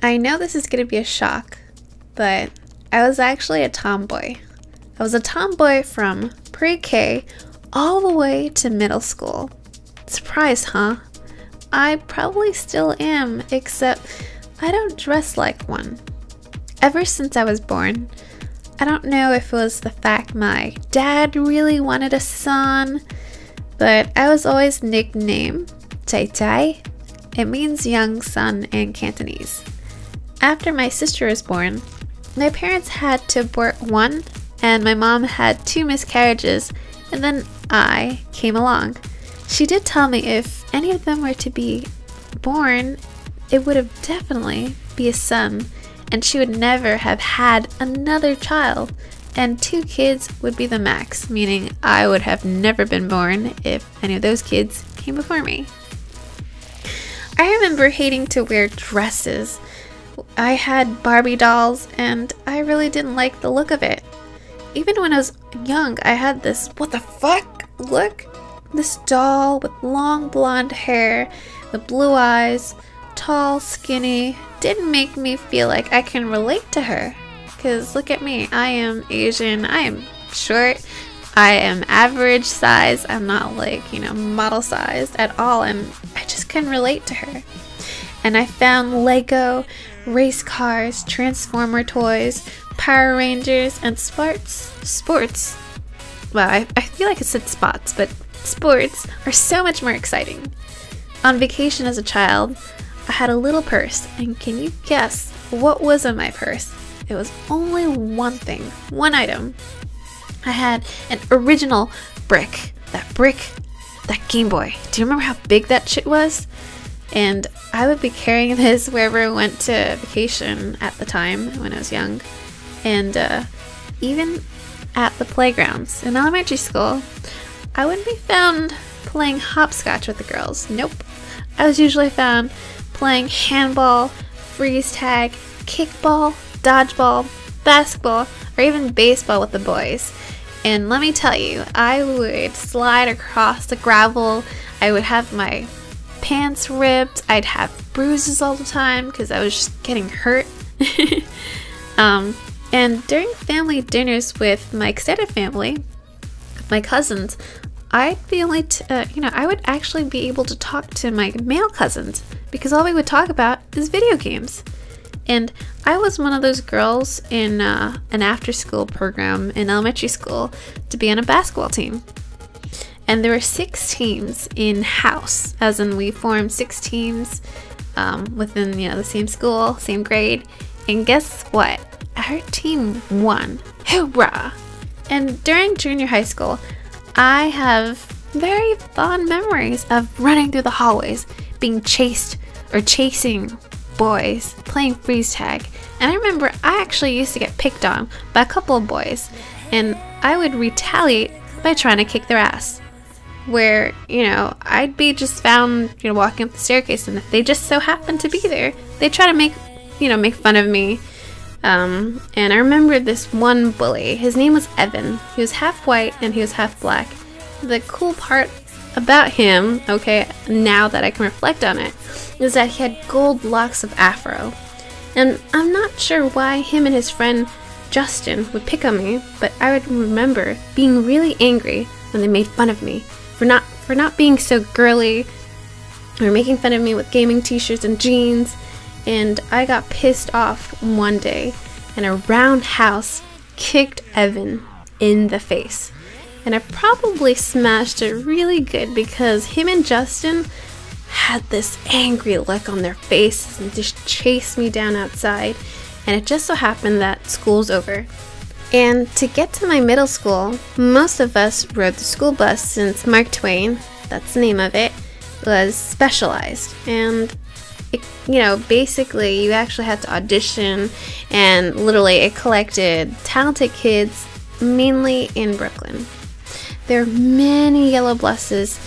I know this is going to be a shock, but I was actually a tomboy. I was a tomboy from pre-K all the way to middle school. Surprise, huh? I probably still am, except I don't dress like one. Ever since I was born, I don't know if it was the fact my dad really wanted a son, but I was always nicknamed Tai Tai. It means young son in Cantonese. After my sister was born, my parents had to abort one, and my mom had 2 miscarriages, and then I came along. She did tell me if any of them were to be born, it would have definitely be a son, and she would never have had another child, and 2 kids would be the max, meaning I would have never been born if any of those kids came before me. I remember hating to wear dresses. I had Barbie dolls, and I really didn't like the look of it. Even when I was young, I had this what the fuck look. This doll with long blonde hair, with blue eyes, tall, skinny, didn't make me feel like I can relate to her. Cause look at me, I am Asian, I am short, I am average size, I'm not like, you know, model sized at all, and I just couldn't relate to her. And I found Lego, race cars, Transformer toys, Power Rangers, and sports. Well, I feel like I said spots, but sports are so much more exciting. On vacation as a child, I had a little purse, and can you guess what was in my purse? It was only one thing, one item. I had an original brick, that Game Boy. Do you remember how big that shit was? And I would be carrying this wherever I went to vacation at the time when I was young. And even at the playgrounds in elementary school, I wouldn't be found playing hopscotch with the girls. Nope. I was usually found playing handball, freeze tag, kickball, dodgeball, basketball, or even baseball with the boys. And let me tell you, I would slide across the gravel. I would have my pants ripped. I'd have bruises all the time because I was just getting hurt. And during family dinners with my extended family, my cousins, I'd be able to, I would actually be able to talk to my male cousins because all we would talk about is video games. And I was one of those girls in an after-school program in elementary school to be on a basketball team. And there were 6 teams in-house, as in we formed 6 teams within the same school, same grade. And guess what? Our team won. Hoorah! And during junior high school, I have very fond memories of running through the hallways, being chased or chasing boys, playing freeze tag. And I remember I actually used to get picked on by a couple of boys, and I would retaliate by trying to kick their ass. Where, I'd be just found, walking up the staircase, and if they just so happened to be there, they'd try to make fun of me. And I remember this one bully. His name was Evan. He was half white and he was half black. The cool part about him, okay, now that I can reflect on it, is that he had gold locks of afro. And I'm not sure why him and his friend Justin would pick on me, but I would remember being really angry when they made fun of me for not being so girly, or making fun of me with gaming t-shirts and jeans. And I got pissed off one day and a roundhouse kicked Evan in the face. And I probably smashed it really good because him and Justin had this angry look on their faces and just chased me down outside. And it just so happened that school's over. And to get to my middle school, most of us rode the school bus since Mark Twain, that's the name of it, was specialized. And basically you actually had to audition, and literally it collected talented kids, mainly in Brooklyn. There are many yellow buses,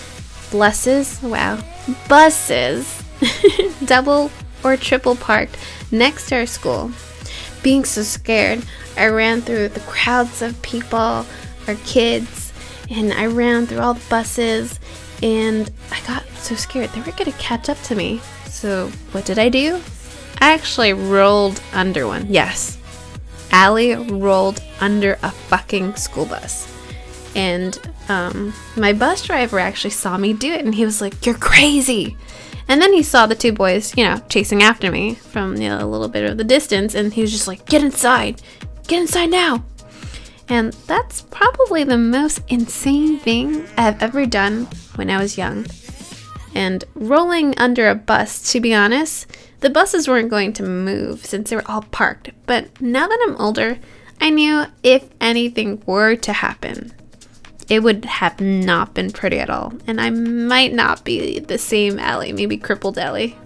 double or triple parked next to our school. Being so scared, I ran through the crowds of people, our kids, and I ran through all the buses, and I got so scared they were gonna catch up to me. So what did? I I actually rolled under one. Yes, Allie rolled under a fucking school bus. And my bus driver actually saw me do it, and he was like, "You're crazy." And then he saw the two boys, you know, chasing after me from, you know, a little bit of the distance, and he was just like, get inside now." And that's probably the most insane thing I've ever done when I was young. And rolling under a bus, to be honest, the buses weren't going to move since they were all parked. But now that I'm older, I knew if anything were to happen, it would have not been pretty at all. And I might not be the same Allie, maybe crippled Allie.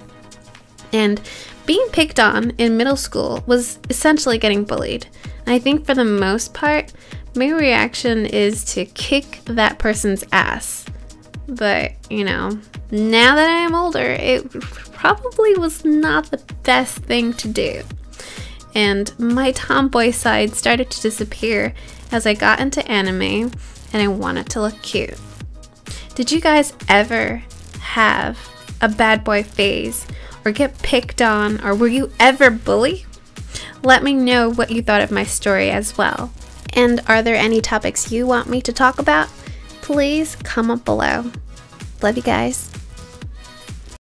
And being picked on in middle school was essentially getting bullied. And I think for the most part, my reaction is to kick that person's ass. But, you know, now that I am older, it probably was not the best thing to do. And my tomboy side started to disappear as I got into anime and I wanted to look cute. Did you guys ever have a bad boy phase or get picked on, or were you ever bullied? Let me know what you thought of my story as well. And are there any topics you want me to talk about? Please comment below. Love you guys.